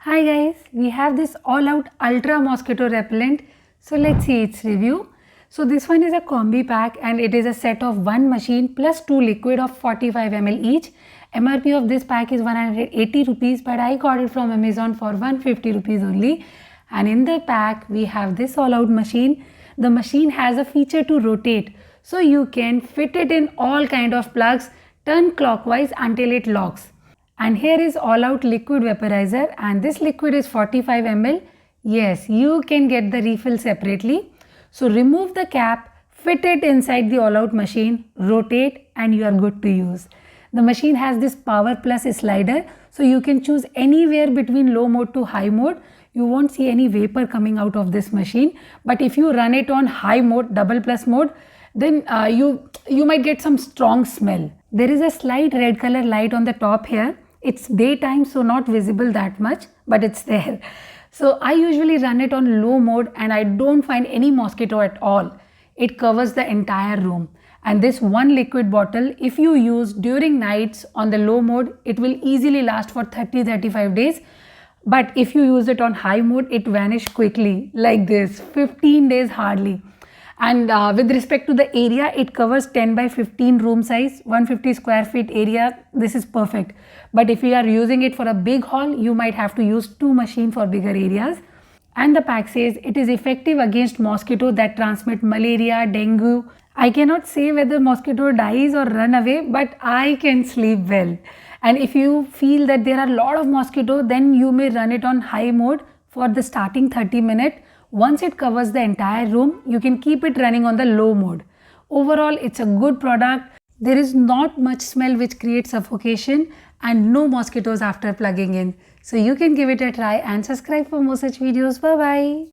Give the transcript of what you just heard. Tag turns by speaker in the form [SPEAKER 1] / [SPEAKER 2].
[SPEAKER 1] Hi guys, we have this all-out ultra mosquito repellent. So let's see its review. So this one is a combi pack and it is a set of one machine plus two liquid of 45 ml each. MRP of this pack is 180 rupees, but I got it from Amazon for 150 rupees only. And in the pack we have this all-out machine. The machine has a feature to rotate, so you can fit it in all kind of plugs, turn clockwise until it locks. And here is all out liquid vaporizer, and this liquid is 45 ml. Yes, you can get the refill separately. So remove the cap, fit it inside the all out machine, rotate, and you are good to use. The machine has this power plus slider, so you can choose anywhere between low mode to high mode. You won't see any vapor coming out of this machine, but if you run it on high mode, double plus mode, then you might get some strong smell. There is a slight red color light on the top here. It's daytime, so not visible that much, but it's there. So I usually run it on low mode and I don't find any mosquito at all. It covers the entire room. And this one liquid bottle, if you use during nights on the low mode, it will easily last for 30-35 days. But if you use it on high mode, it vanishes quickly, like this, 15 days hardly. And with respect to the area, it covers 10 by 15 room size, 150 square feet area. This is perfect. But if you are using it for a big hall, you might have to use two machines for bigger areas. And the pack says it is effective against mosquito that transmit malaria, dengue. I cannot say whether mosquito dies or run away, but I can sleep well. And if you feel that there are a lot of mosquito, then you may run it on high mode for the starting 30 minutes. Once it covers the entire room, you can keep it running on the low mode. Overall, it's a good product. There is not much smell which creates suffocation and no mosquitoes after plugging in. So you can give it a try and subscribe for more such videos. Bye bye.